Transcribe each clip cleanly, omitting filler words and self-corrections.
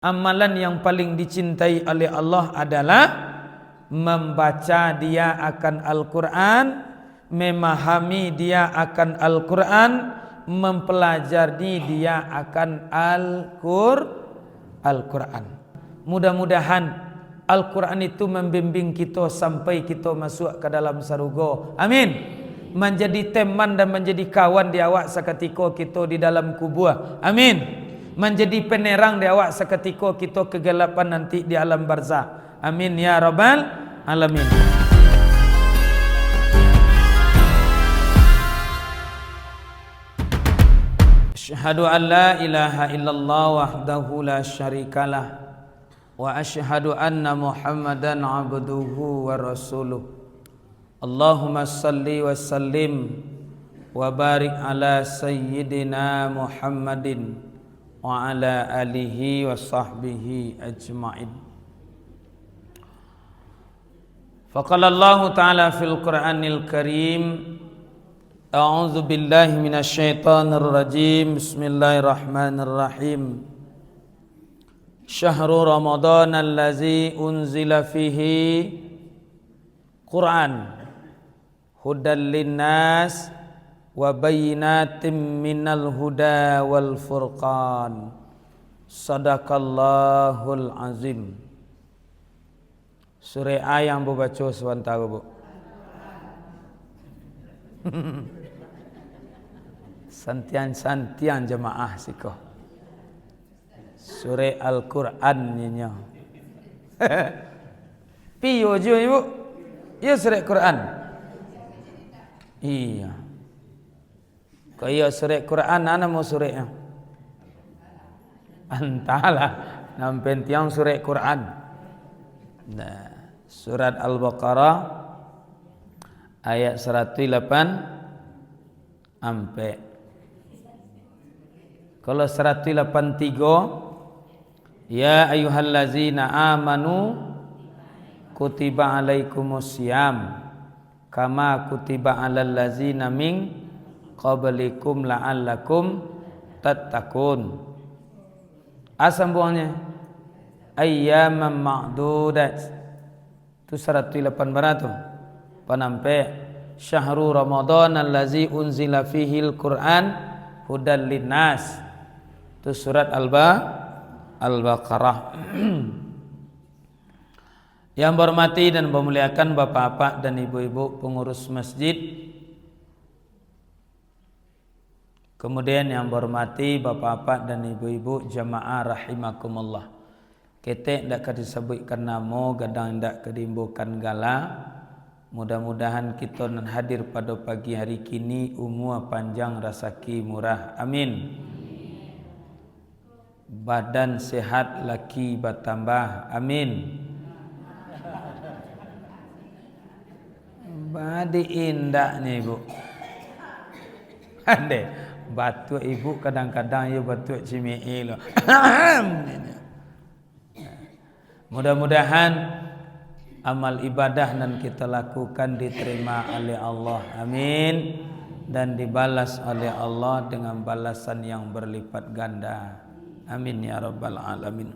Amalan yang paling dicintai oleh Allah adalah membaca dia akan Al-Quran, memahami dia akan Al-Quran, mempelajari dia akan Al-Quran. Mudah-mudahan Al-Quran itu membimbing kita sampai kita masuk ke dalam surga. Amin. Menjadi teman dan menjadi kawan di awak seketika kita di dalam kubur. Amin. Menjadi penerang di awak seketika kita kegelapan nanti di alam barzah. Amin ya rabbal alamin. Asyhadu an la ilaha illallah wahdahu la syarikalah wa asyhadu anna Muhammadan abduhu wa rasuluh. Allahumma salli wa sallim wa barik ala sayyidina Muhammadin wa ala alihi wa sahbihi ajma'in. Faqala Allah ta'ala fil Qur'anil Karim, a'udzu billahi minasy syaithanir rajim. Bismillahirrahmanirrahim. Syahrul Ramadan allazi unzila fihi Qur'an hudan linnas wa bayyinatin minal huda wal furqan. Sadaqallahul azim. Surah A yang baca sebentar Bu. Santian jemaah sikoh. Surah Al-Quran nya. Piyo je Ibu? Ya surah Quran. Iya. Kaya surah Quran ana mau surahnya. Antalah nampen tiang surah Quran. Nah, surat Al-Baqarah ayat 108 ampe. Kalau 183, ya ayyuhallazina amanu kutiba alaikumusiyam kama kutiba alal ladzina min qablikum la'allakum tattaqun. Asam buangnya ayyaman ma'dudat. Itu 108 barato. Panampe syahrul Ramadan allazi unzila fihil Qur'an hudan linnas. Itu surat Al-Baqarah. Yang berhormati dan memuliakan bapak-bapak dan ibu-ibu pengurus masjid, kemudian yang berhormati bapak-bapak dan ibu-ibu jamaah rahimakumullah. Kita ndak disebutkan nama, gadang ndak kedimbukan gala. Mudah-mudahan kita nan hadir pada pagi hari kini umur panjang rezeki murah. Amin. Badan sehat laki bertambah. Amin. Badi indah ni Ibu. Ande batuk Ibu kadang-kadang ya batuk cimei lo. Mudah-mudahan amal ibadah yang kita lakukan diterima oleh Allah. Amin. Dan dibalas oleh Allah dengan balasan yang berlipat ganda. Amin ya rabbal alamin.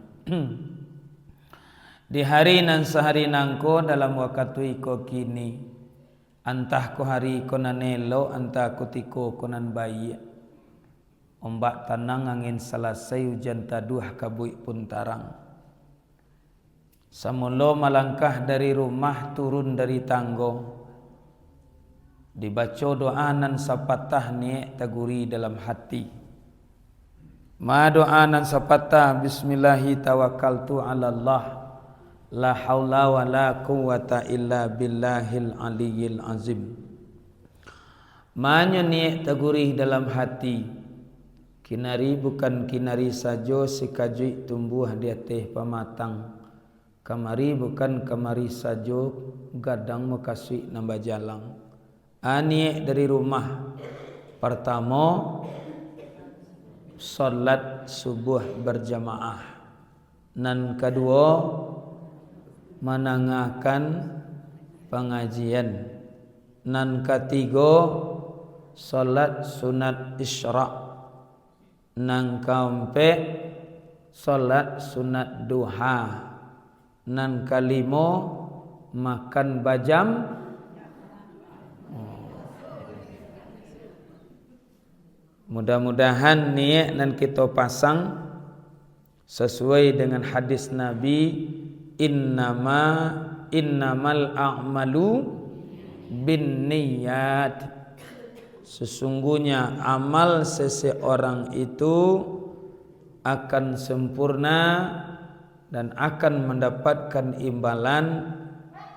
Di hari nan sehari nangko dalam waktu iko kini, antah ko hari ko nanelo, antah ko tiko ko nan bayi. Ombak tanang angin selesai hujan taduh kabui pun tarang. Samulo malangkah dari rumah turun dari tanggo. Dibaca doanan sapatah niat taguri dalam hati. Ma doanan sapatah bismillahi tawakkaltu ala Allah. La haula wa la quwata illa billahil aliyyil azim. Manya niat taguri dalam hati. Kinari bukan kinari sajo sikajui tumbuh di atas pamatang. Kamari bukan kamari sajo gadang makasih nambah jalang. Ani dari rumah pertama salat subuh berjamaah. Nan kedua menangakan pengajian. Nan ketiga salat sunat isyraq. Nan keempat salat sunat duha. Nan kalimo makan bajam. Mudah-mudahan niat nan kita pasang sesuai dengan hadis Nabi, innamal a'malu bin niyat. Sesungguhnya amal seseorang itu akan sempurna dan akan mendapatkan imbalan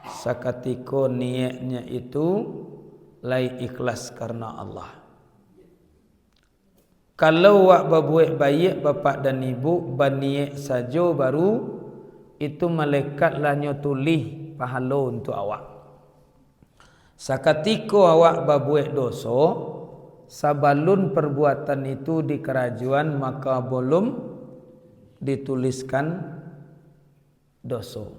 sakatiko niatnya itu lai ikhlas karena Allah. Kalau wak berbuat baik bapak dan ibu berniat saja baru itu malaikatlah nyotulih pahala untuk awak. Sakatiko awak berbuat dosa, sabalun perbuatan itu di kerajaan maka belum dituliskan dosa.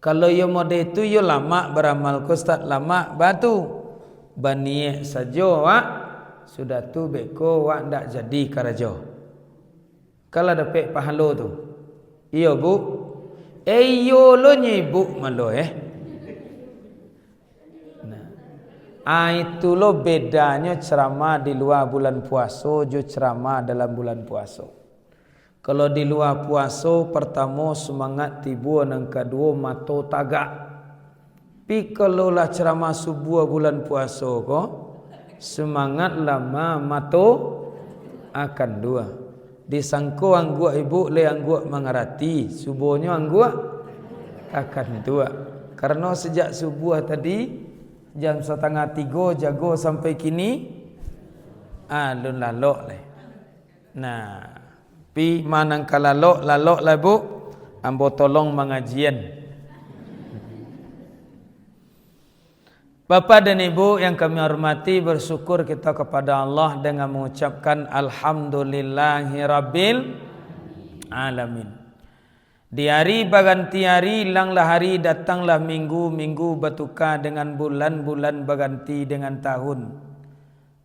Kalau yo mode itu yo lama beramal ustaz lama batu berniat saja wak sudah tu beko wak ndak jadi karajo. Kalau dapat pahala tu. Iya bu. Yo lo nyibu malo Nah. Itu lo bedanya ceramah di luar bulan puasa jo ceramah dalam bulan puasa. Kalau di luar puasa pertama semangat tiba nang kedua mato tagak. Pi kalau lah ceramah subuh bulan puasa ko semangat lama mato akan dua. Disangko angguk ibu le angguk mengerti subuhnya angguk akan dua. Karena sejak subuh tadi jam 2:30 jago sampai kini alun lalok le. Nah, pi manangka lalok lah bu ambo tolong mengajian. Bapak dan Ibu yang kami hormati, bersyukur kita kepada Allah dengan mengucapkan Alhamdulillahirabbil alamin. Di hari berganti hari, hilanglah hari, datanglah minggu, minggu bertukar dengan bulan, bulan berganti dengan tahun.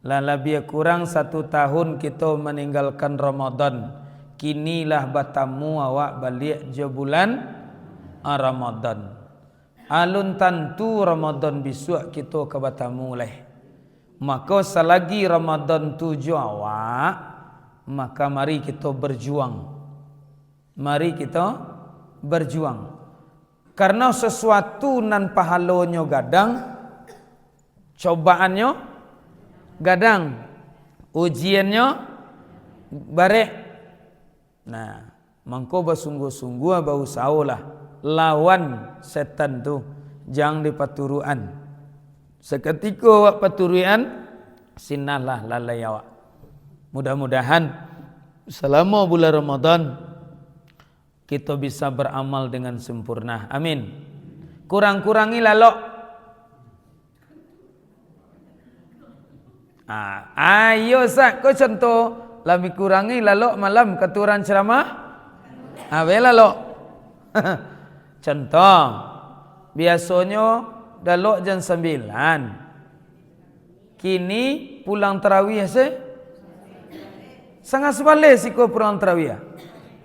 Lebih kurang 1 tahun kita meninggalkan Ramadan. Kinilah bertamu awak balik je bulan Ramadan. Alun tentu Ramadan besok kita ke bertamu leh. Maka selagi Ramadan tujuh awak, maka mari kita berjuang. Mari kita berjuang. Karena sesuatu nan pahalonyo gadang, cobaannya gadang, ujiannya barek. Nah, mangko bersungguh-sungguh berusahalah lawan setan tu, jangan dipaturuan. Seketika awak paturuan, sinalah lalai awak. Mudah-mudahan selama bulan Ramadan kita bisa beramal dengan sempurna. Amin. Kurang-kurangi lalok. Ayo sak, kau contoh lebih kurangi lalok malam keturan ceramah. Lalok. Contoh, biasanya dalok jam 9. Kini pulang tarawih sangat sebalik siko pulang tarawih.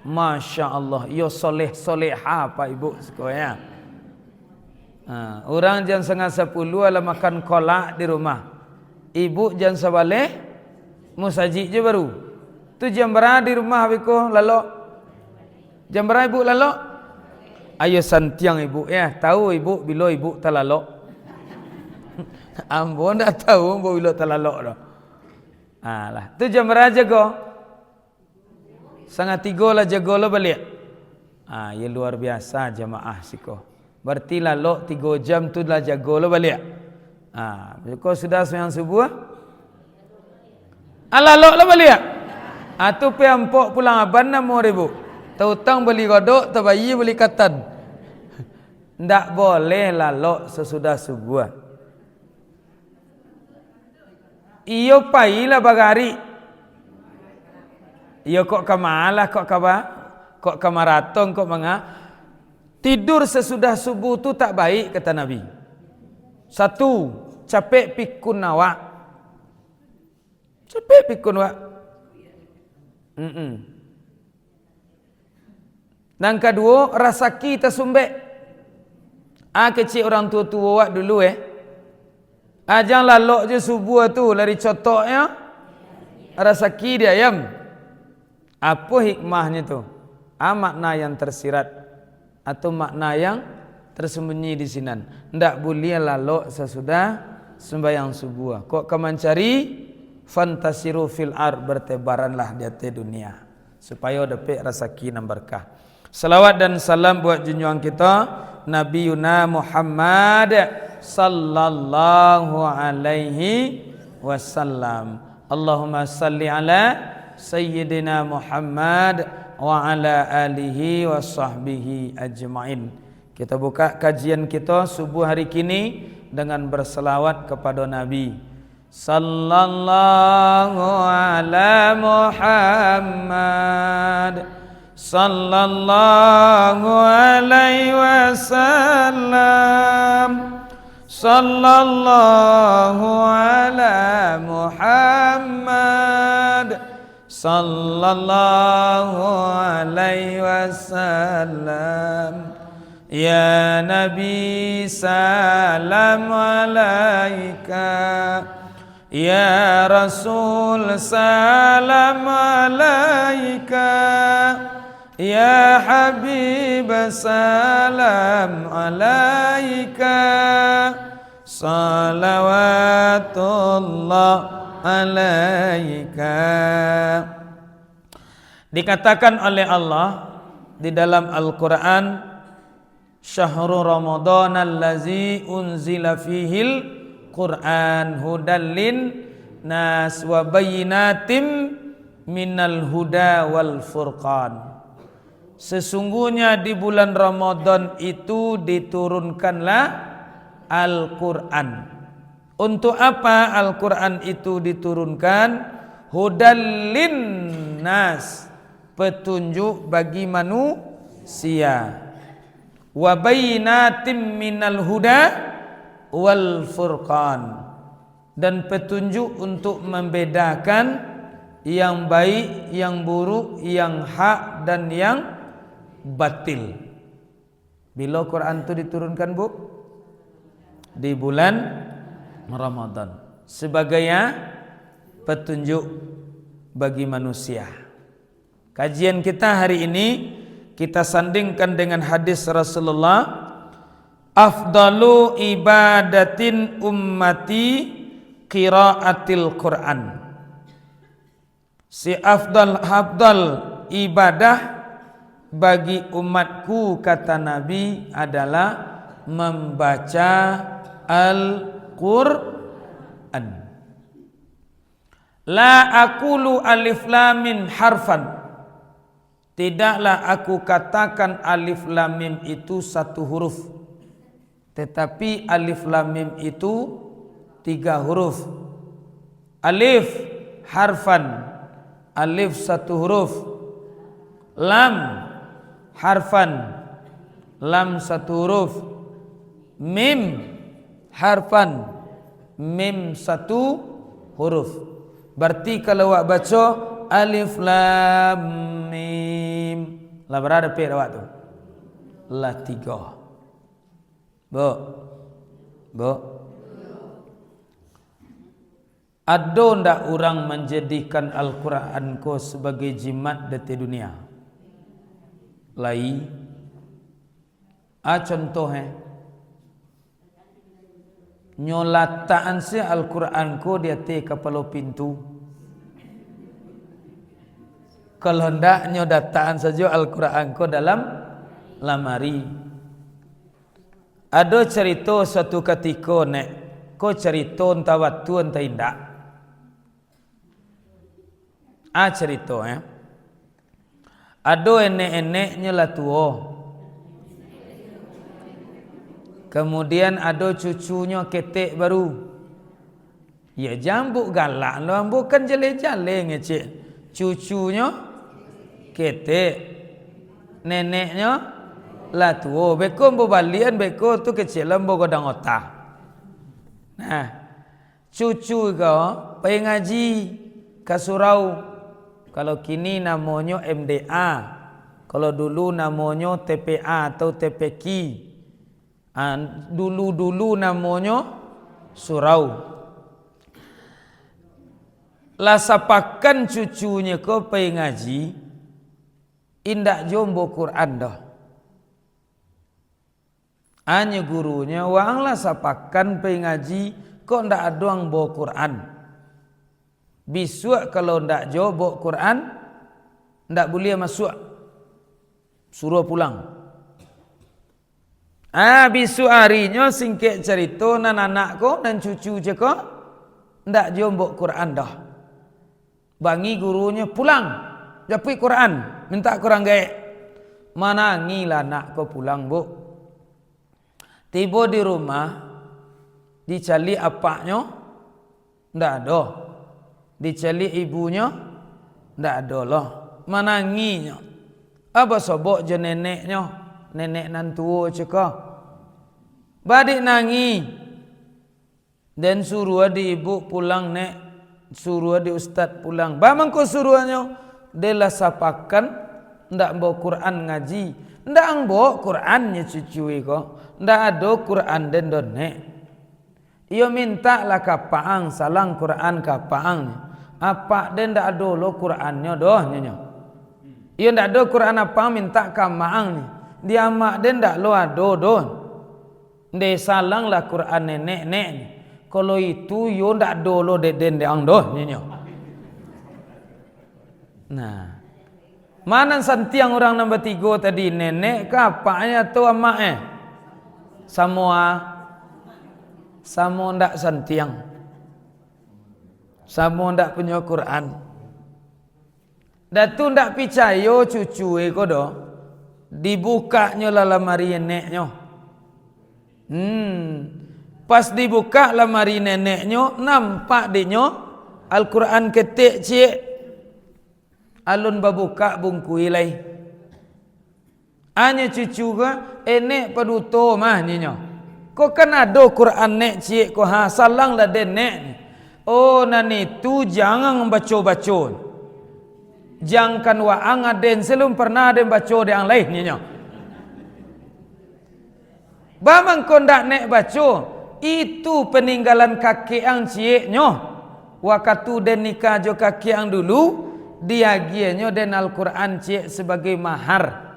Masya Allah, yo soleh-soleha Pak Ibu sekolah. Orang jam 9:30 ala makan kolak di rumah. Ibu jam sebalik musajik je baru. Tu jam berapa di rumah Biko lalok? Jam berapa Ibu lalok? Ayo santiang ibu ya, tahu ibu bila ibu talalok. Ambo ndak tahu ambo bila talalok dah. Lah, tu jam berapa jago? 2:30 lah jago lo balik. Ya luar biasa jamaah siko. Berarti lalok 3 jam tu lah jago lo balik. Kau sudah sembahyang subuh? Lalok lo balik. Tu pe ampok pulang aban namo ribu. Tautang beli godok, tabayi beli katan. Ndak boleh lalok sesudah subuh. Iyo pailah bagari. Iyo kok kamalah, kok kamaratong, kok manga. Tidur sesudah subuh tu tak baik kata Nabi. 1, capek pikun awak. Capek pikun awak. Nang kedua, rasaki tersumbe. Kecil orang tua-tua wak dulu jangan lalok je subuh tu lari cotoknya. Rasaki dia ayam. Apa hikmahnya tu? Makna yang tersirat atau makna yang tersembunyi di sini. Ndak boleh lalok sesudah sembahyang subuh. Kok kau mencari fantasiru fil ar, bertebaranlah di atas dunia supaya dapat rasaki dan berkah. Salawat dan salam buat junjungan kita Nabi Yuna Muhammad sallallahu alaihi wasallam. Allahumma salli ala Sayyidina Muhammad wa ala alihi wa sahbihi ajma'in. Kita buka kajian kita subuh hari kini dengan berselawat kepada Nabi sallallahu ala Muhammad sallallahu alaihi wasallam. Sallallahu ala Muhammad sallallahu alaihi wasallam. Ya Nabi salam alaika, ya Rasul salam alaika, ya Habib salam alaika, salawatullah alaika. Dikatakan oleh Allah di dalam Al-Quran, syahrul Ramadan allazi unzila fihil Quran hudallin nas wa bayyinatim minal huda wal furqan. Sesungguhnya di bulan Ramadan itu diturunkanlah Al-Quran. Untuk apa Al-Quran itu diturunkan? Hudallin nas, petunjuk bagi manusia. Wa bayyinatim minal huda wal furqan, dan petunjuk untuk membedakan yang baik, yang buruk, yang hak dan yang batil. Bila Quran itu diturunkan, Bu? Di bulan Ramadan, sebagai petunjuk bagi manusia. Kajian kita hari ini kita sandingkan dengan hadis Rasulullah, afdalu ibadatin ummati qiraatil Quran. Si afdal ibadah bagi umatku, kata Nabi, adalah membaca Al-Quran. La aqulu alif lam mim harfan, tidaklah aku katakan alif lam mim itu satu huruf, tetapi alif lam mim itu 3 huruf. Alif harfan, alif satu huruf. Lam harfan, lam satu huruf. Mim harfan, mim satu huruf. Berarti kalau awak baca alif lam mim, lah berapa pek awak tu? Lah 3. Bu. Ada ndak orang menjadikan Al-Quran ko sebagai jimat di dunia? Lai. Contoh nyolataan si Al-Quran ko di atas kepala pintu. Kalau ndak nyodataan saja Al-Quran ko dalam lamari. Ada cerita suatu ketika ko cerita entah waktu entah indak. Cerita ada enek-eneknya lah tua. Kemudian ada cucunya ketek baru. Ya jambuk galak lah, bukan jale-jale ngecek. Cucunya ketek, neneknya lah tua. Beko berbalian, beko tu kecil lembu godang otak. Nah, cucu kau pergi ngaji ke surau. Kalau kini namanya MDA, Kalau dulu namanya TPA atau TPQ. Dulu namanya surau. Lah sapakan cucunya ko pai ngaji, indak jombo Quran dah. Hanya gurunya wang lah sapakan pai ngaji, kok ndak adoang bawa Quran. Bisuk kalau ndak jombo Quran, ndak boleh masuk. Suruh pulang. Bisuk harinya singkek cerita nan anak ko dan cucu je ko ndak jombo Quran dah. Bangi gurunya pulang, japui Quran, minta Quran gaek. Mana ngilah nak ko pulang bu. Tiba di rumah, dicali apaknya, ndak ada. Dicali ibunya, ndak ada lah. Mana nginya. Apa sobok je neneknya, nenek nan tua cekah. Badik nangi. Dan suruh di ibu pulang nek, suruh di ustaz pulang. Bamang ko suruhnya, delah sapakan ndak bawa Quran ngaji. Ndak bawa Qurannya cucu ko. Ndak ada Quran den donek. Ia minta lah kapaang salang Quran kapaang. Apa den ndak ada lo Qurannya doh nyonya. Ia ndak ada Quran apa minta kamaang ni. Dia mak den ndak lo ada doh. Ndai salang lah Quran nenek ni. Kalau itu yo ndak ada lo den deang doh nyonya. Nah. Mana santiang orang nombor 3 tadi, nenek ke apanya atau emak Samo ndak santiang. Samo ndak punya Quran. Datu ndak percaya cucu ko do. Dibukanya lah lemari neneknya. Pas dibuka lemari neneknya, nampak dinyo Al-Quran ketik cik. Alun babuka bungkui lai. Hanya cucu ke enek paduto mah nyo. Kok kan ada Quran nek cik ko ha salang lah den nek. Oh nani tu jangan baca-baca. Jangan waang aden selum pernah den baca de yang lain nyo. Bamang ko ndak nek baca, itu peninggalan kakek ang cik nyo. Waktu den nikah jo kakek ang dulu. Dia gianya dan Al-Quran cik sebagai mahar.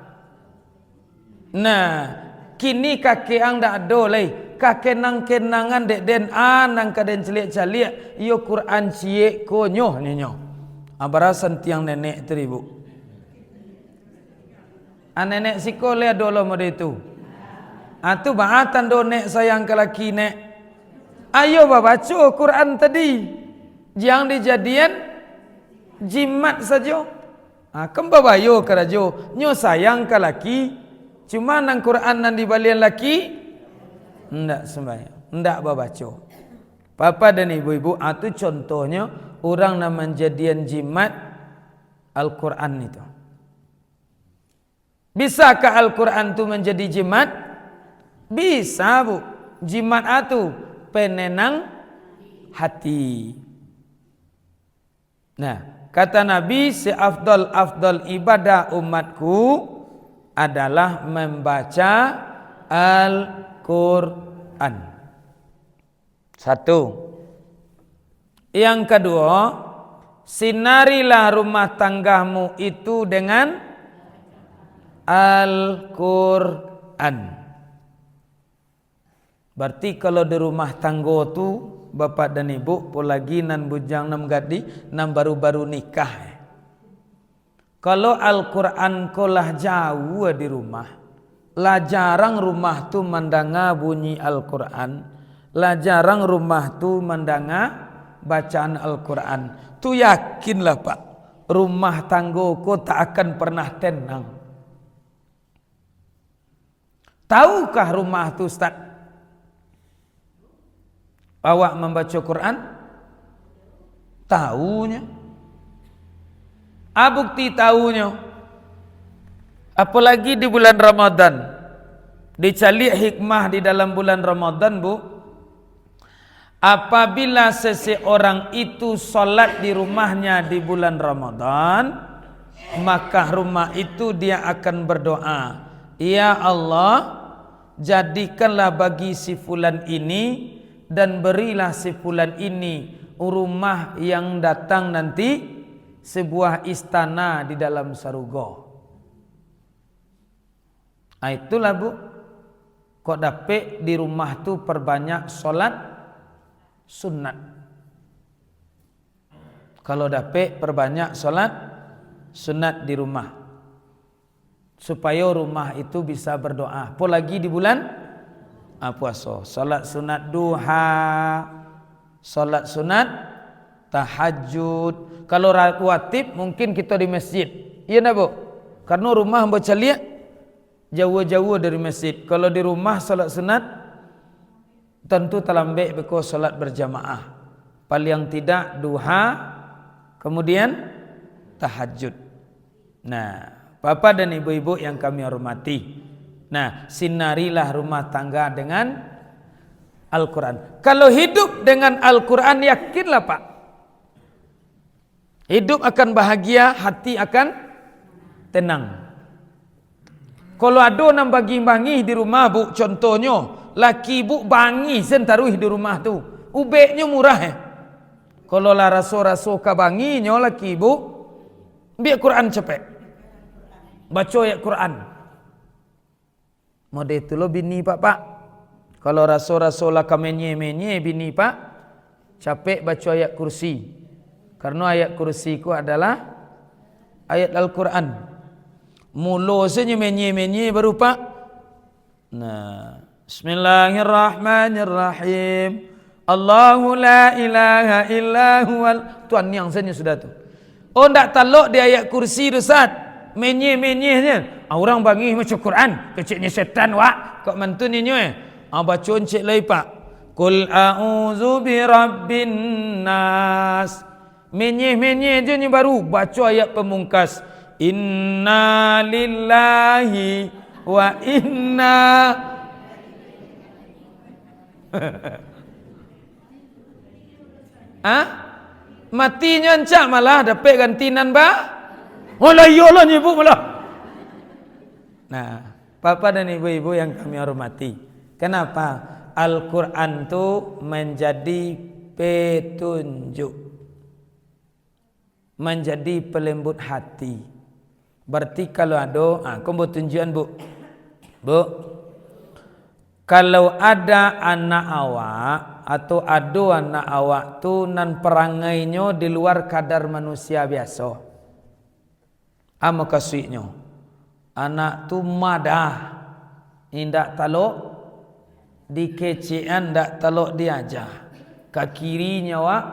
Nah, kini kakek ang dak ada lagi. Kakek nang kenangan dek den nang kaden celik-celik, iyo Quran cik konyoh nyo. Abarasan tiang nenek teribu. Nenek siko le dolo mode itu. Tu bahatan do nek sayang ke laki nek. Ayo baca Quran tadi. Jangan dijadian jimat saja. Kemba bayo kerajo. Nyo sayang ke laki. Cuma nang Quran nan dibalian laki. Ndak sembahyang. Ndak baca. Papa dan ibu-ibu. Itu contohnya. Orang yang menjadian jimat Al-Quran itu. Bisakah Al-Quran itu menjadi jimat? Bisa bu. Jimat itu penenang hati. Nah. Kata Nabi, seafdal ibadah umatku adalah membaca Al-Quran. Satu. Yang kedua, sinarilah rumah tanggamu itu dengan Al-Quran. Berarti kalau di rumah tangga tu bapak dan ibu pun lagi nan bujang nam gadi nan baru-baru nikah. Kalau Al-Quran ko lah jauh di rumah, lah jarang rumah tu mendanga bunyi Al-Quran, lah jarang rumah tu mendanga bacaan Al-Quran. Tu yakinlah pak, rumah tangga ko tak akan pernah tenang. Tahukah rumah tu Ustaz? Awak membaca Quran? Tahunya. Bukti tahunya. Apalagi di bulan Ramadan. Dicari hikmah di dalam bulan Ramadan bu. Apabila seseorang itu solat di rumahnya di bulan Ramadan. maka rumah itu dia akan berdoa, ya Allah, jadikanlah bagi si fulan ini dan berilah si fulan ini rumah yang datang nanti sebuah istana di dalam surga. Itulah bu, kok dapet di rumah tu perbanyak solat sunat. Kalau dapet perbanyak solat sunat di rumah, supaya rumah itu bisa berdoa. Apalagi di bulan puasa, solat sunat duha, solat sunat tahajud. Kalau rawatib mungkin kita di masjid, iya nak bu? Karena rumah baca liat jauh-jauh dari masjid. Kalau di rumah solat sunat tentu terlambek beko solat berjamaah. Paling tidak duha, kemudian tahajud. Nah, Bapak dan ibu-ibu yang kami hormati, nah, sinarilah rumah tangga dengan Al-Quran. Kalau hidup dengan Al-Quran, yakinlah Pak, hidup akan bahagia, hati akan tenang. Kalau ada orang bagi-bagi di rumah bu, contohnya laki bu bangi sentaruh di rumah tu, ubeknya murah Kalau lah raso-raso kabanginya laki bu, biar Quran cepet, baca ayat Quran. Mode itu lo bini pak. Kalau raso-raso lah kamenye-menye bini pak, capek baca ayat kursi. Karena ayat kursi ku adalah ayat Al-Quran. Mula saja menye-menye baru pak. Nah, Bismillahirrahmanirrahim. Allahu la ilaha illa huwal. Tuan yang saja sudah tu. Oh, ndak talok di ayat kursi tu Ustaz. Menye-menyenya. Orang bagi macam Quran, keciknya setan wak. Kok mantun ini baca encik lagi pak. Qul a'udzu birabbin nas. Menye-menye je ni baru baca ayat pemungkas. Inna lillahi wa inna matinya encak malah dapat gantinan ba. Oh lah iyalah nyebut malah. Nah, Bapak dan ibu-ibu yang kami hormati, kenapa Al-Quran itu menjadi petunjuk, menjadi pelembut hati. Berarti kalau ada, kau buat tunjuan bu, kalau ada anak awak atau ada anak awak tu nan perangainya di luar kadar manusia biasa, kasihnya anak tu madah, indak talok di kecian, ndak talok diajar, ke kirinya wak,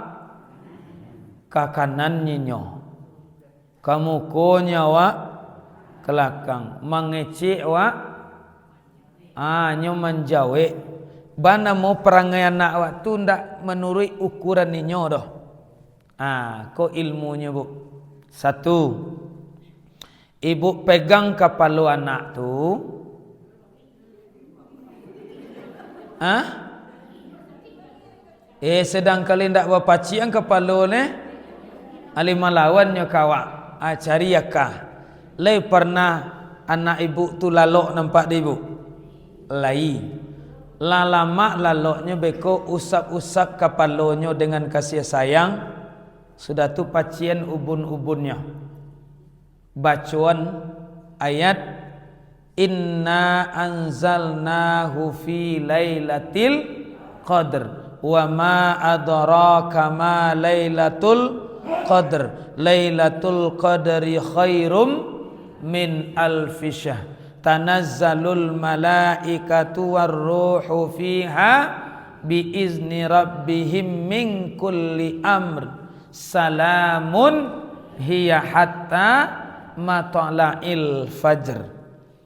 ke kanannya nyo, kamu konya wak kelakang, mengecek wak nyo menjawek. Bana mau perangai anak wak tu ndak menurut ukuran ninyo doh. Ko ilmunya bu. Satu, ibu pegang kepala anak tu, sedang kali ndak bapacian kepala ne, alima lawannya kawak. Cari yakah. Lai pernah anak ibu tu lalok nampak di ibu? Lai. Lama laloknya beko usap-usap kepalanya dengan kasih sayang. Sudah tu pacien ubun-ubunnya. Bacaan ayat Inna anzalnahu fi lailatul qadr wa ma adraka ma lailatul qadr. Lailatul qadri khairum min alfi syahr. Tanazzalul malaikatu warruhu fiha biizni rabbihim min kulli amr. Salamun hiya hatta matla'il fajr.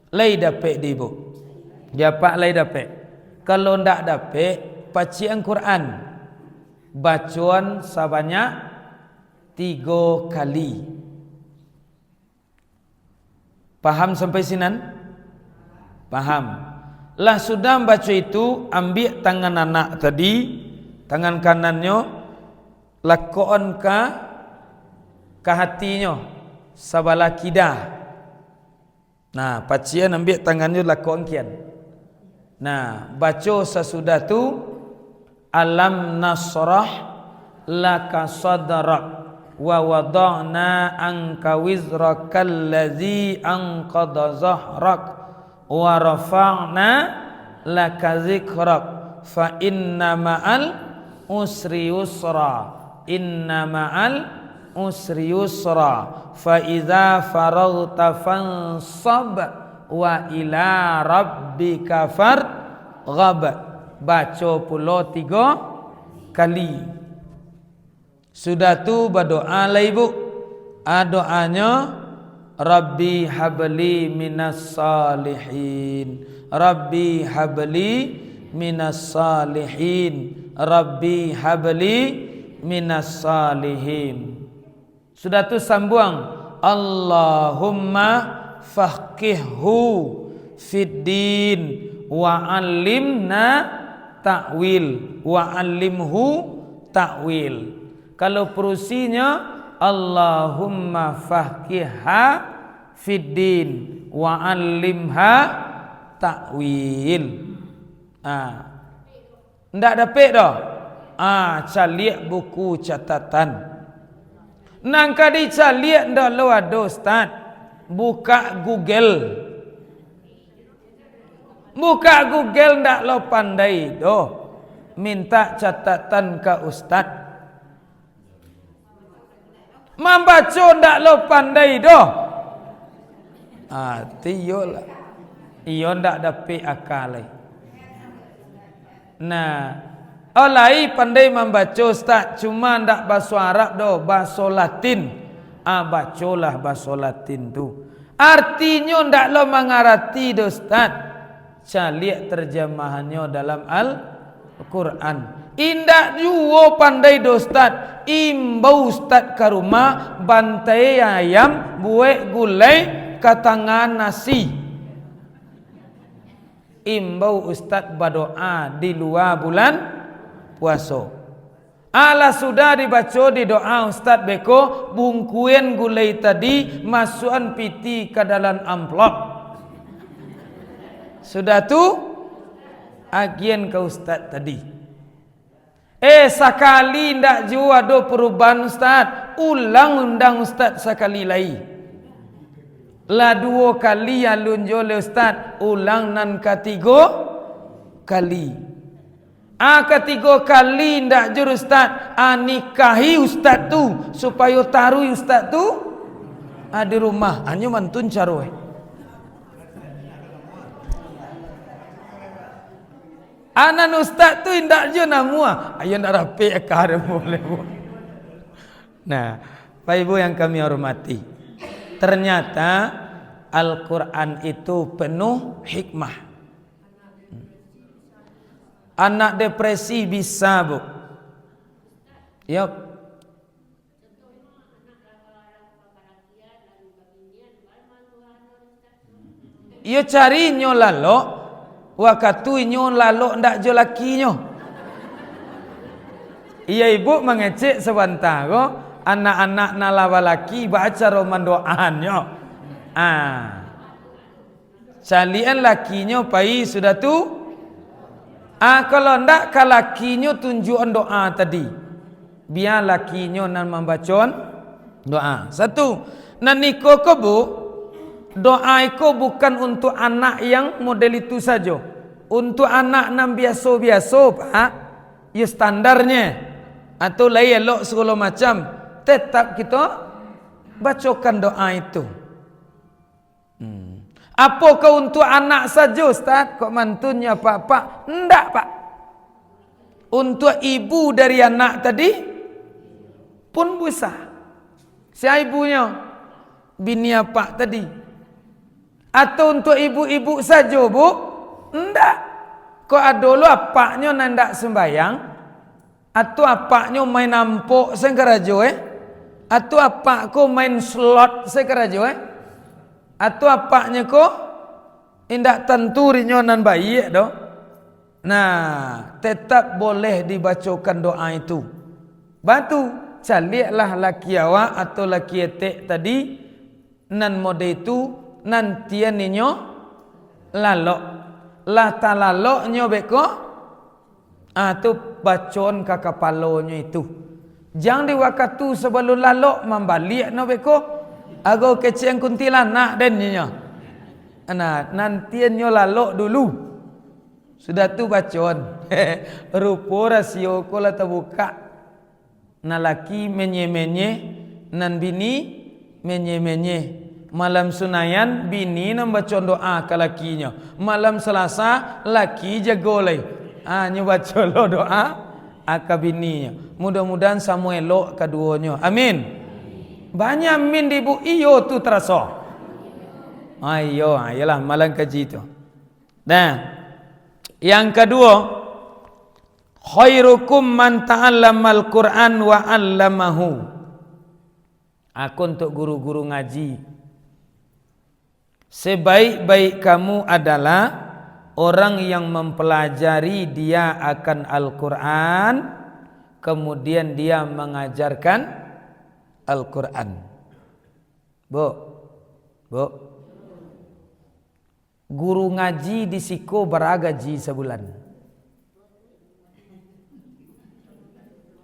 Lai dapat di ibu. Dapat lai dapat. Kalau ndak dapat, bacaan Quran. Bacaan sebanyak 3 kali. Paham sampai sinan? Paham. Lah sudah baca itu, ambil tangan anak tadi, tangan kanannya, lakon ke hatinya. sabala kidah. Nah, pacian ambil tangannya lakon kian. Nah, baca sesudah tu alam nasrah laka sadrak wa wada'na anka wizrakal ladzi anqadha zahrak wa rafa'na laka zikrak fa inna ma'al usri yusra inna ma'al usri yusra fa idza faraghta fansab wa ila rabbika farghab. Baca pula 3 kali. Sudah tu berdoa lah ibu. Doanya Rabbi habli minas salihin, Rabbi habli minas salihin, Rabbi habli minas salihin. Sudah tu sambung Allahumma faqihhu fid din wa 'allimna ta'wil wa 'allimhu ta'wil. Kalau perusinya Allahumma faqihha fid din wa 'allimha ta'wil. Ndak dapat dah. Caliak buku catatan. Nang kadi caliak ndak lo ada ustaz. Buka Google. Buka Google ndak lo pandai doh. Minta catatan ke ustaz. Membaca ndak lo pandai doh. Tiyolah. Iyo ndak dapat akal. Nah, olai pandai membaca ustaz, cuma ndak bahasa Arab doh, bahasa Latin. Bacalah bahasa Latin tu. Artinya ndak lo mengarti doh ustaz. Caliak terjemahannya dalam Al-Quran. Indak juo pandai doh ustaz. Imbau ustaz ke rumah, bantai ayam, buat gulai, katangan nasi. Imbau ustaz berdoa di luar bulan puasa. Ala sudah dibaca di doa ustaz beko, bungkuin gulai tadi masukan piti ke dalam amplop. Sudah tu agian ke ustaz tadi. Sekali ndak jua ada perubahan ustaz, ulang undang ustaz sekali lagi. La 2 kali alun jole ustaz, ulang nan ketiga kali. Ketiga kali ndak jur ustaz, nikahi ustaz tu supaya taruh ustaz tu di rumah. Anyo mantun caroe. Anan ustaz tu ndak jur namua. Ayo ndak rapi akar boleh. Nah, Pak Ibu yang kami hormati, ternyata Al-Quran itu penuh hikmah. Anak depresi bisa bu. Yup. Ia cari nyo lalo, wakatu nyo lalo ndak jo lakinyo. Ia ibu mengecek sebentar ko, anak-anak nalawa laki baca roman doanyo. Calian lakinya pai sudah tu. Kalau ndak kalakinya tunjukan doa tadi. Biar lakinya nan membaca doa. Satu, nan niko ko bu, doa iko bukan untuk anak yang model itu saja. Untuk anak nan biasa-biasa pak, ya standarnya. Atau lain elok segala macam, tetap kita bacakan doa itu. Apakah untuk anak saja ustaz? Kok mantunnya pak? Enggak pak. Untuk ibu dari anak tadi pun bisa. Si ibunya bini apa tadi? Atau untuk ibu-ibu saja bu? Enggak. Kok ada lo apaknya nandak sembayang? Atau apaknya main nampok sengkerajo Atau apa ko main slot sengkerajo Atau apaknya kok indak tentu rinyonan bayi doh. Nah, tetap boleh dibacakan doa itu. Batu caliaklah laki awak atau laki etek tadi nan mode itu nan tian ninyo lalok lah ta lalok nyo beko tu bacon ka kapalonyo itu jang di wakatu sebelum lalok membalik no beko ago keceng kuntilanak den nyo nantian nyo lalok dulu sudah tu bacon rupo rasio ko la terbuka na laki menye-menye nan bini menye-menye malam sunayan bini nan bacon doa ke lakinya malam selasa laki jagolai nyo bacon lo doa ke bininya mudah-mudahan sama elok keduanya amin banyak min di bu iyo tu terasa ayo ayolah malam kaji tu nah yang kedua, khairukum man ta'allamal Qur'an wa 'allamahu. Aku untuk guru-guru ngaji. Sebaik-baik kamu adalah orang yang mempelajari dia akan Al-Qur'an, kemudian dia mengajarkan Al-Qur'an. Bu. Guru ngaji di siko beragaji sebulan.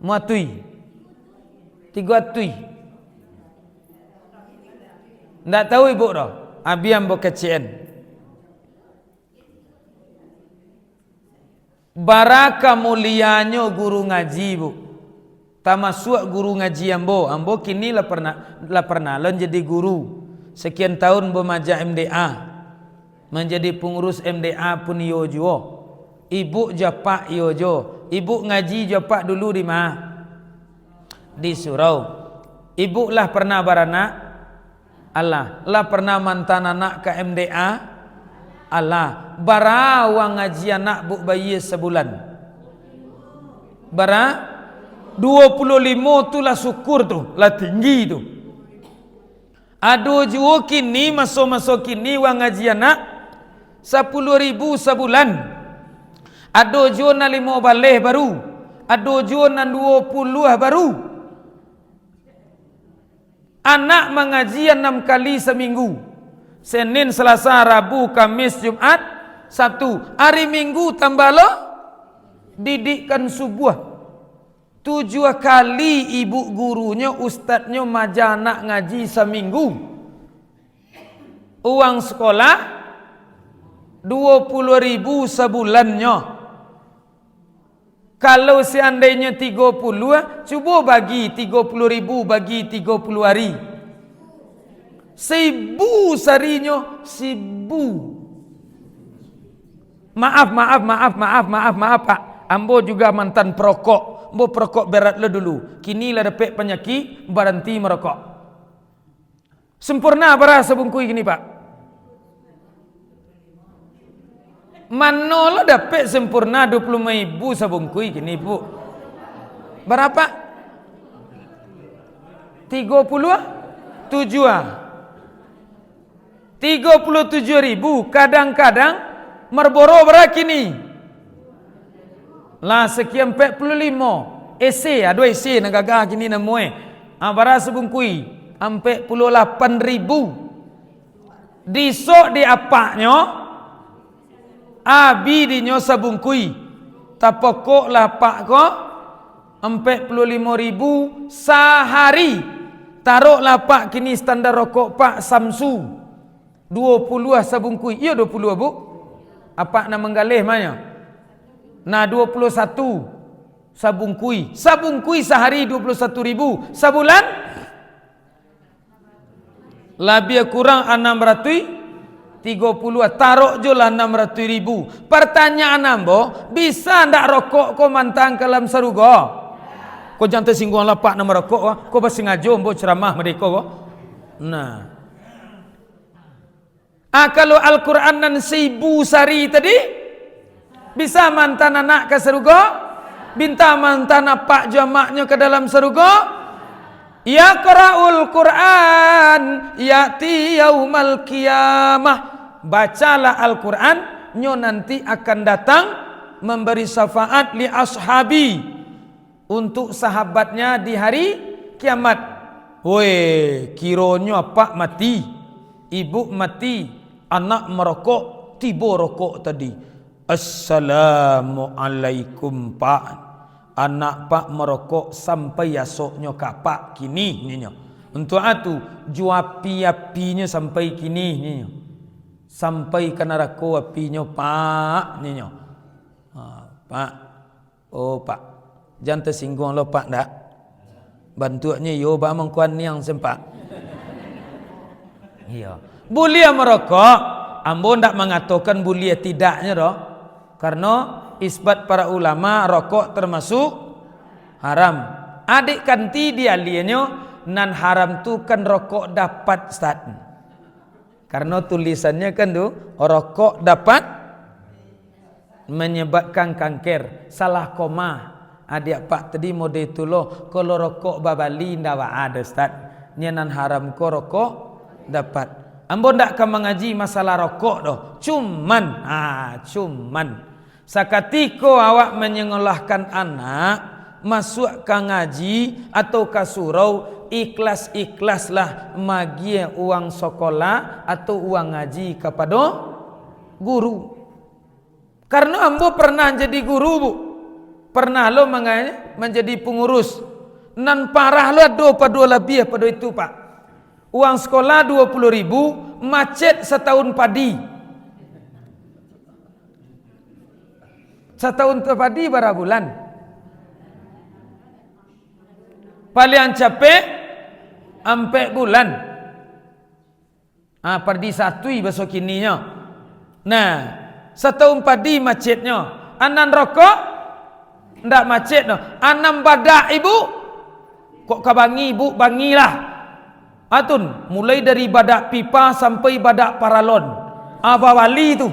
Muatui. 3 tui. Ndak tahu ibu dah. Abiam bo kecien. Baraka mulianyo guru ngaji bu. Tamasuk guru ngaji ambo kini lah pernah lon jadi guru. Sekian tahun bermajak MDA. Menjadi pengurus MDA pun yojo. Ibu japak yojo. Ibu ngaji japak dulu di mana? Di surau. Ibu lah pernah beranak. Allah. Lah pernah mantan anak ke MDA. Allah. Barawang ngaji anak bu bayi sebulan. Bara 25 tu lah syukur tu. Lah tinggi tu. Aduh juo kini masuk kini wang ngaji anak 10.000 sebulan. Ado juo na 5 baleh baru. Ado juo na 20 baru. Anak mengaji 6 kali seminggu. Senin, Selasa, Rabu, Kamis, Jumat, Sabtu. Hari Minggu tambah lo didikkan subuh. 7 kali ibu gurunya, ustadznya maja anak ngaji seminggu. Uang sekolah 20.000 sebulannya. Kalau seandainya 30, cuba bagi 30.000 bagi 30 hari. 1.000 seharinya 1.000. Maaf Pak. Ambo juga mantan perokok. Ambo perokok berat le dulu. Kini lah dapat penyakit berhenti merokok. Sempurna berapa sebungkui gini Pak? Mana lo dapat sempurna 25.000 sabungkui gini bu? Berapa? 37.000. Kadang-kadang merboro berapa kini? Lah sekian 45. Ese ada ese nak gagah kini namoi. Berapa sabungkui? 48.000. Disok di apaknya? Abi dinyo sabungkui. Tapokok lapak ko 45.000 sehari. Taruh lapak kini standar rokok Pak Samsu 20 sabungkui. Iya 20 bu. Apa nak menggalih mana? Nah 21 sabungkui. Sabungkui sehari 21.000. Sebulan lebih kurang 630. Taruh je lah 600.000. Pertanyaan ambo, bisa ndak rokok kau mantang ke dalam saruga? Kau jangan tersinggung lapak nama rokok. Kau pasti ngajo ambo ceramah mereka. Nah, kalau Al-Quran dan 1.000 sari tadi, bisa mantan anak ke saruga? Binta mantan apa jamaknya ke dalam saruga? Yaqra'ul Quran ya'ti yaumal qiyamah. Bacalah Al-Quran, nyo nanti akan datang memberi syafaat li ashabi, untuk sahabatnya di hari kiamat. Woi, kironyo apa mati? ibu mati, anak merokok, tiba rokok tadi. Assalamualaikum pak. Anak pak merokok sampai esoknya kapak kini ninya. Untuk itu juapi-apinya sampai kini ninya. Sampai ke neraka apinya pak ninya. Pak. Oh pak. Jangan tersinggung lo pak dak. Bantuannya yo ba mengkuan yang sempak. Iya. Boleh merokok, ambo ndak mengatakan boleh tidaknya doh. Karena isbat para ulama rokok termasuk haram. Adik kanti dia lianyo nan haram tu kan rokok dapat Ustaz. Karena tulisannya kan tu rokok dapat menyebabkan kanker. Salah koma. Adik pak tadi mode itu loh. Kalau rokok babali ndak ada Ustaz. Nyenan haram ko rokok dapat. Ambo ndak akan mengaji masalah rokok doh. Cuman sakatiko awak menyekolahkan anak masuk ke ngaji atau ke surau, ikhlas-ikhlaslah magi uang sekolah atau uang ngaji kepada guru. Karena ambo pernah jadi guru bu, pernah lo menjadi pengurus. Nan parah lo dua lebih pada itu pak. Uang sekolah 20.000, macet setahun padi. Setahun padi berapa bulan? Paling capek 4 bulan. Perdi satui besok kininya. Nah, setahun padi macetnya. Anan rokok ndak macet no. Anam badak ibu. Kok kabangi ibu bangilah. Atun mulai dari badak pipa sampai badak paralon. Apa wali tu?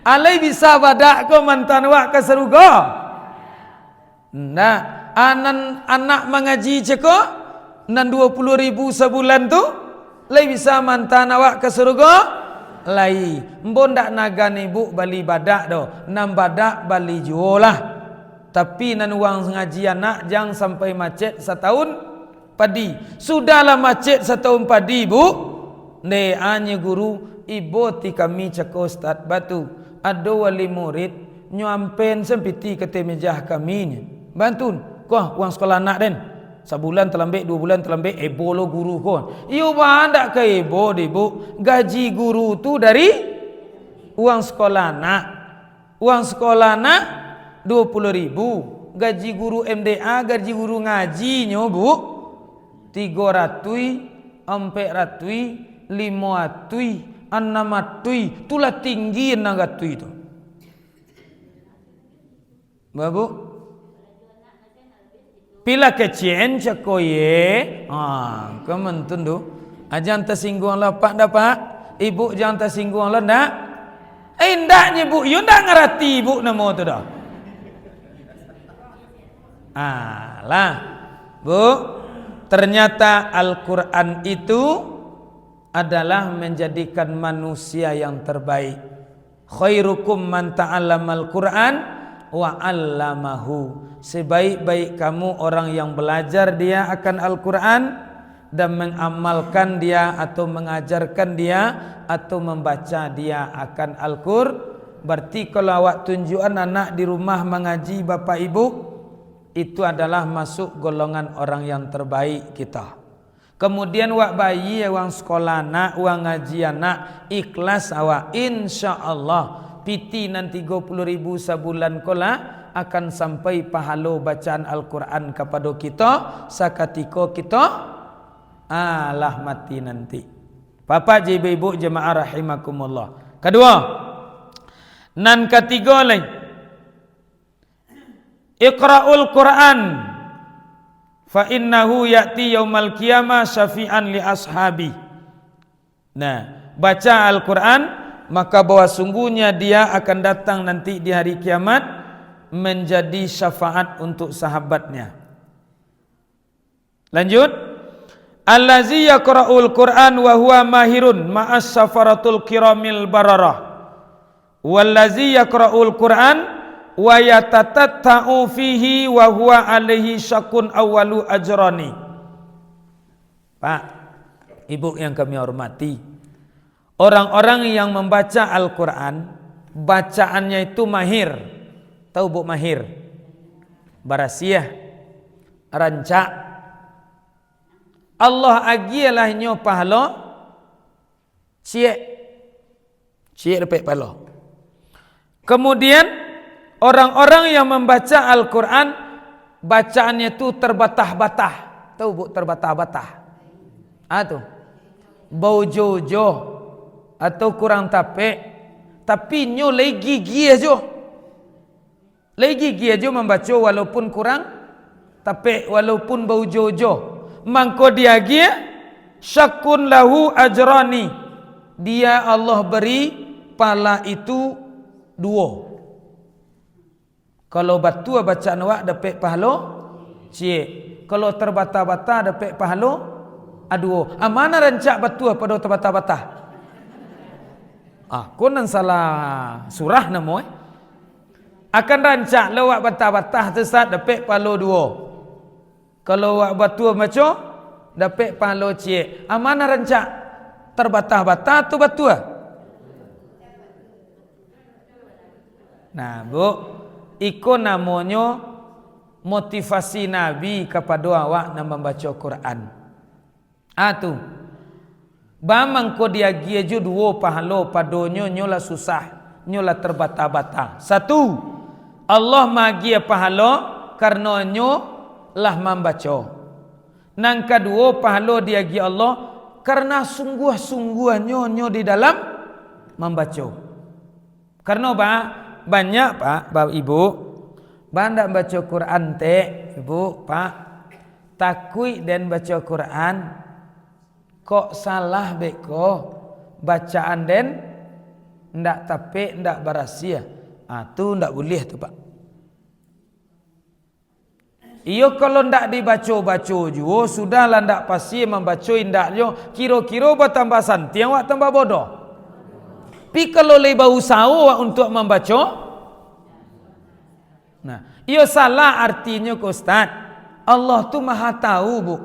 Alai bisa badak ko mantan wak ke seruga. Nah, anak mengaji ceko nan 20.000 sebulan tu lai bisa mantan awak ke surga lai. Mbon dak nagane bu bali badak do. Nam badak bali juolah. Tapi nan uang ngaji anak jangan sampai macet setahun padi. Sudahlah macet setahun padi bu. Ne anya guru ibu ti kami ceko Ustaz batu. Ada wali murid nyampen sempiti ke temejah kami ni. Bantun, kau uang sekolah anak den. Sebulan terlembik, 2 bulan terlembik, bolo guru kau. Iyo bandak ke ebo debu. Gaji guru tu dari uang sekolah anak. Uang sekolah anak 20.000. Gaji guru MDA, gaji guru ngaji nyo bu 300, 400, 500. Anamatui tulah tinggi nagatui tu. Babu pila kecien cakoye. Kamu tundu. Jangan tersinggung lah pak dapat. Ibu jangan tersinggung lah ndak. Ndaknya bu, you ndak ngerti ibu nama tu dah. Lah, bu, ternyata Al-Quran itu adalah menjadikan manusia yang terbaik. Khairukum man ta'allamal Qur'an wa 'allamahu. Sebaik-baik kamu orang yang belajar dia akan Al-Quran dan mengamalkan dia atau mengajarkan dia atau membaca dia akan Al-Qur'an. Berarti kalau awak tunjukan anak di rumah mengaji bapak ibu, itu adalah masuk golongan orang yang terbaik kita. Kemudian wak bayi wang sekolah anak, wang ngaji anak, ikhlas awak, insya-Allah piti nan 30.000 sebulan kola akan sampai pahala bacaan Al-Quran kepada kita sakatiko kita alah mati nanti. Bapak ibu jemaah rahimakumullah. Kedua, nan ketiga lain. Iqra'ul Quran fa innahu ya'ti yaumal qiyamah syafi'an li ashabi. Nah, baca Al-Quran maka bahwa sungguhnya dia akan datang nanti di hari kiamat menjadi syafaat untuk sahabatnya. Lanjut. Allazi yaqra'ul Qur'an wa huwa mahirun ma'as safaratul kiramil bararah. Wallazi yaqra'ul Qur'an wa yatatatta'u fihi wa huwa alaihi syakun awwalu ajrani. Pak, Ibu yang kami hormati, orang-orang yang membaca Al-Quran, bacaannya itu mahir. Tahu bu mahir? Barasiah, rancak. Allah agialah nyo pahlo, cie dapat pahlo. Kemudian orang-orang yang membaca Al-Quran, bacaannya itu terbatah-batah. Tahu bu terbatah-batah? Tuh. Bau jojo atau kurang tapi nyo lagi gigi aja membaca walaupun kurang walaupun bau jojo. Mangko dia gia syakun lahu ajrani, dia Allah beri pala itu 2. Kalau batua bacaan awak dapat pahala kalau terbata-bata dapat pahala 2. Mana rancak batua pada terbata-bata? Konan salah surah namo akan rancak lawak bata-bata tersat dapat pahala 2. Kalau wak batua maco dapat pahala mana rancak terbata-bata atau batua? Nah bu, iko namanya motivasi Nabi kepada awak nak membaca Quran. Tu bamang ko dia gieju 2 pahala padonyo nyola susah, nyola terbata-bata. 1, Allah magia pahala karena nyo lah membaca. Nang kedua pahala dia gi Allah karena sungguh-sungguhnya nyo di dalam membaca. Karena banyak Pak, Bapak Ibu, bandak baca Quran Ibu, Pak, takui dan baca Quran kok salah beko bacaan den ndak tapi ndak barasia. Tu ndak boleh tu Pak. Iyo kalau ndak dibaca-baca juga sudahlah ndak pasti membaca indaknya kira-kira bertambah santiang wak tambah bodoh. Pi kalau lebih usaha untuk membaca, nah, iyo salah artinya ke Ustaz. Allah tu maha tahu bu.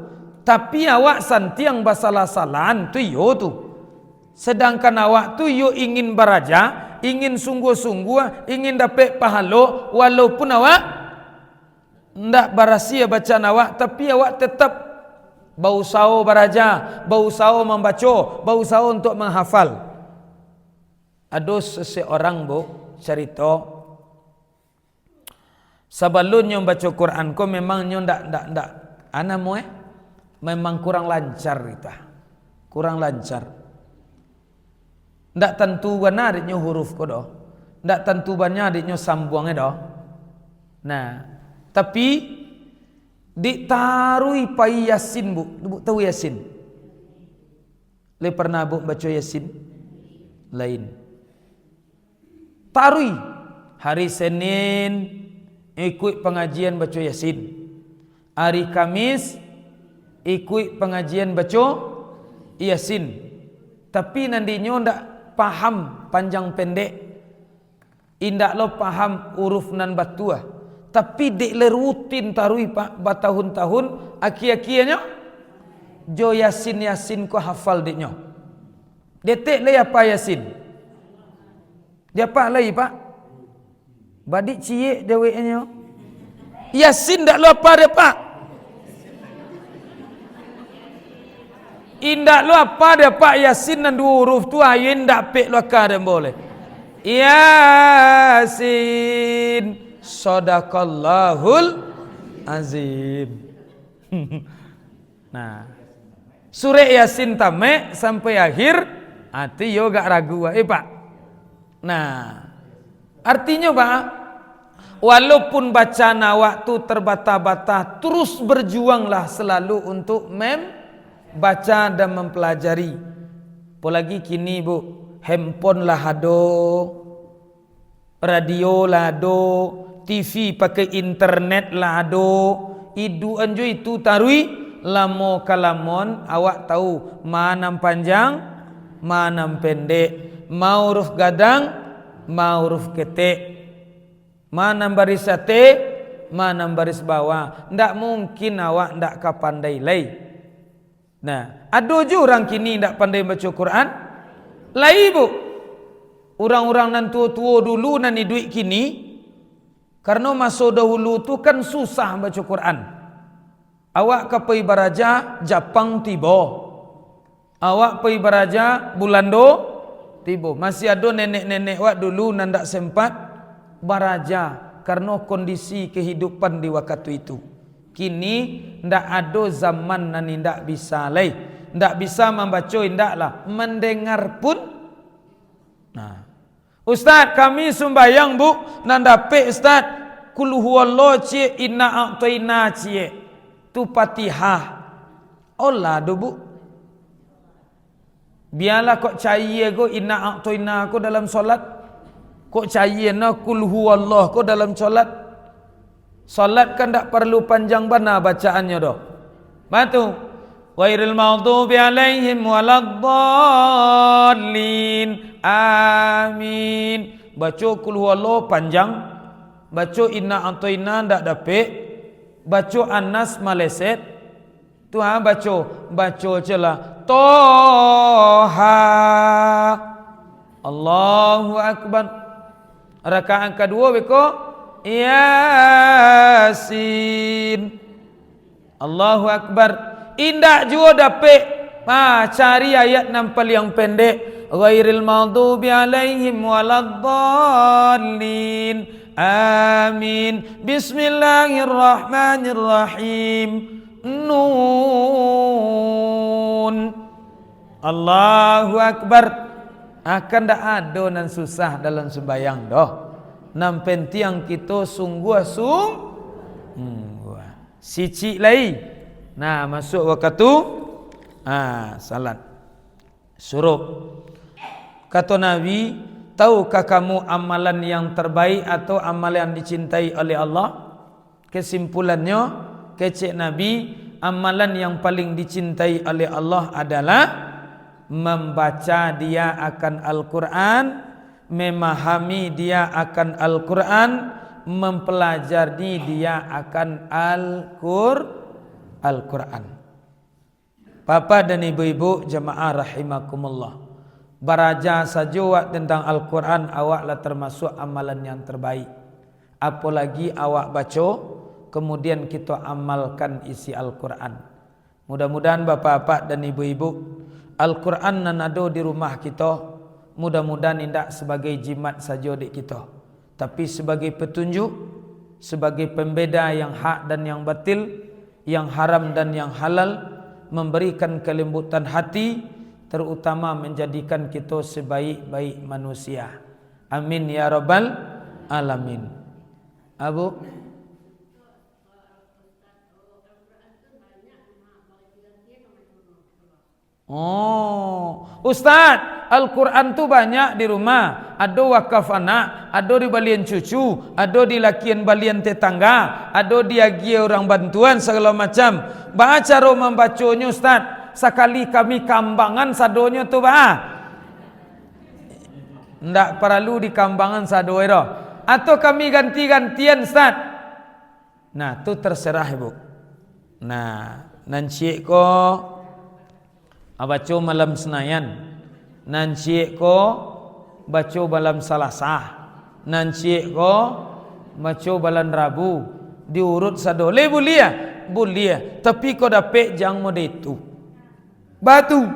Tapi awak santiang basalah-salahan tu yo tu. Sedangkan awak tu yo ingin beraja, ingin sungguh-sungguh, ingin dapat pahala walaupun awak ndak barasia bacaan awak, tapi awak tetap berusaha beraja, berusaha membaca, berusaha untuk menghafal. Ada seseorang bu cerita sebelumnya baca Quran ko memangnya ndak anamu memang kurang lancar gitu. Kurang lancar. Ndak tentu benar adiknya huruf ko doh. Ndak tentu banyak adiknya sambungnya doh. Nah, tapi ditarui pai Yasin bu tahu Yasin? Le pernah bu baca Yasin? Lain. Tarui hari Senin ikut pengajian baca Yasin. Hari Kamis ikut pengajian baca Yasin. Tapi nantinya ndak paham panjang pendek. Indak lo paham huruf nan batua. Tapi dek le rutin tarui Pak bertahun-tahun aki-akianya jo Yasin ko hafal deknya. Detek le apa Yasin? Dia apa lagi Pak? Badik cie deweknya. Yasin ndak lo apa dia Pak? Indak lo apa dia Pak Yasin dan 2 huruf tu ayo ndak pek lo ka dia boleh. Yasin Sadaqallahul azim. Nah, surah Yasin tamek sampai akhir hati yo gak ragu Pak. Nah, artinya Pak, walaupun bacaan awak tu terbata-bata, terus berjuanglah selalu untuk membaca dan mempelajari. Apalagi kini Bu, handphone lah ado, radio lah ado, TV pakai internet lah ado, idu anjo itu tarui lamo kalamon awak tahu mana panjang, mana pendek. Mau huruf gadang, mau huruf ketik, mana baris sate, mana baris bawah. Ndak mungkin awak ndak kapandai lay. Nah, ada je orang kini tak pandai baca Quran. Lai bu. Orang-orang nan tua-tua dulu nan ni duit kini, karena masa dahulu tu kan susah baca Quran. Awak ke pergi baraja Jepang tiba. Awak pergi baraja Bulando tiba. Masih ada nenek-nenek wak dulu nan tak sempat baraja karena kondisi kehidupan di waktu itu. Kini ndak ada zaman nan ndak bisa lay, ndak bisa membaca, ndak lah mendengar pun. Nah, Ustaz kami sembahyang bu, nan dapat Ustaz kul huwallahu cie inna a'taina cie tu Fatihah. Olah do bu. Biarlah kok cair go inna a'taina ko dalam solat. Kok cair na kul huwallahu ko dalam solat. Salat kan tak perlu panjang benar bacaannya doh. Batu. Ghairil maghdubi alaihim waladdallin. Amin. Baca kul huwallahu panjang. Baca inna a'taina ndak dapat. Baca Anas maleset. Tu baca celah Toha. Allahu akbar. Rakaat kedua beko Yasin. Allahu akbar. Indah juga dapat. Cari ayat nampal yang pendek. Ghairil maghdubi alaihim waladdallin. Amin. Bismillahirrahmanirrahim. Nun. Allahu akbar. Akan tak ada nan susah dalam sembahyang doh. Nam pentiang kita sungguh sici lai. Nah, masuk waktu salat suruh. Kata Nabi, tahukah kamu amalan yang terbaik atau amalan yang dicintai oleh Allah? Kesimpulannya, kecek Nabi, amalan yang paling dicintai oleh Allah adalah membaca dia akan Al-Quran, memahami dia akan Al-Quran, mempelajari dia akan Al-Quran. Bapa dan ibu-ibu jemaah rahimakumullah, baraja saja tentang Al-Quran awaklah termasuk amalan yang terbaik. Apalagi awak baca, kemudian kita amalkan isi Al-Quran. Mudah-mudahan bapak-bapak dan ibu-ibu, Al-Quran nan ada di rumah kita, mudah-mudahan tidak sebagai jimat saja di kita, tapi sebagai petunjuk, sebagai pembeda yang hak dan yang batil, yang haram dan yang halal, memberikan kelembutan hati, terutama menjadikan kita sebaik-baik manusia. Amin ya rabbal alamin. Abu Ustaz, Al-Quran tu banyak di rumah. Ada wakaf anak, ada di balian cucu, ada di lakian balian tetangga, ada di agi orang bantuan segala macam. Baca cara membacanya Ustaz. Sekali kami kambangan sadonya tu ndak perlu di kambangan sado itu. Atau kami ganti-gantian Ustaz. Nah, tu terserah ibu. Nah, nanti ko baca malam Senayan, nanti ko baca malam Selasa, nanti ko baca malam Rabu, diurut sado. Le boleh, tapi ko dapat jang mode itu. Batu.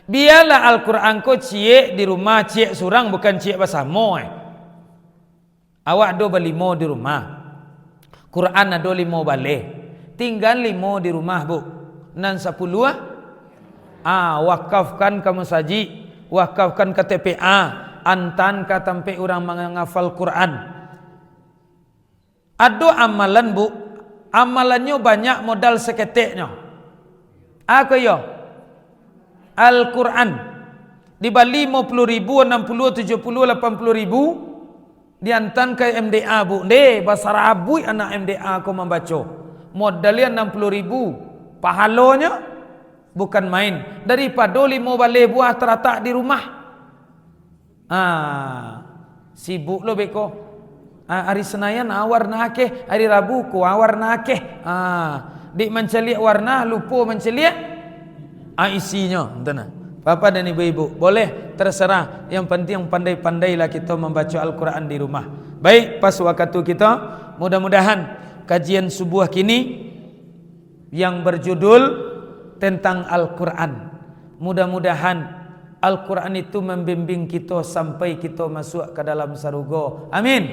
Biarlah Al-Quran ko cie di rumah, cie surang bukan cie bersama. Awak ada berlimo di rumah. Quran ada 5 balik. Tinggal 5 di rumah bu. Nan 10 wakafkan kamu saji, wakafkan ke TPA, antan ke tempat orang menghafal Quran. Ada amalan bu, amalannya banyak modal seketiknya. Apa yo? Al-Quran di Bali 50.000, 60, 70, 80.000 diantan ke MDA bu. Bahasa Arab anak MDA aku membaca. Modalnya 60.000, pahalanya bukan main. Daripada 5 balai buah teratak di rumah. Sibuk lo beko. Hari Senayan awar nakeh, hari Rabu ku awar nakeh. Dik menceliak warna, lupa menceliak isinya, entah. Bapak dan ibu-ibu, boleh terserah. Yang penting pandai-pandailah kita membaca Al-Quran di rumah. Baik, pas waktu kita, mudah-mudahan kajian subuh kini yang berjudul tentang Al-Quran. Mudah-mudahan Al-Quran itu membimbing kita sampai kita masuk ke dalam surga. Amin.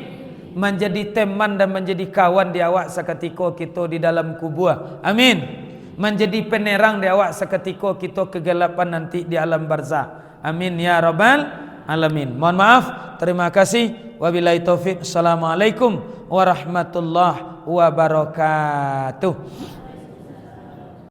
Menjadi teman dan menjadi kawan di awak seketika kita di dalam kubur. Amin. Menjadi penerang di awak seketika kita kegelapan nanti di alam barzah. Amin ya rabbal alamin. Mohon maaf, terima kasih. Wabillahi taufik. Assalamualaikum warahmatullahi wabarakatuh.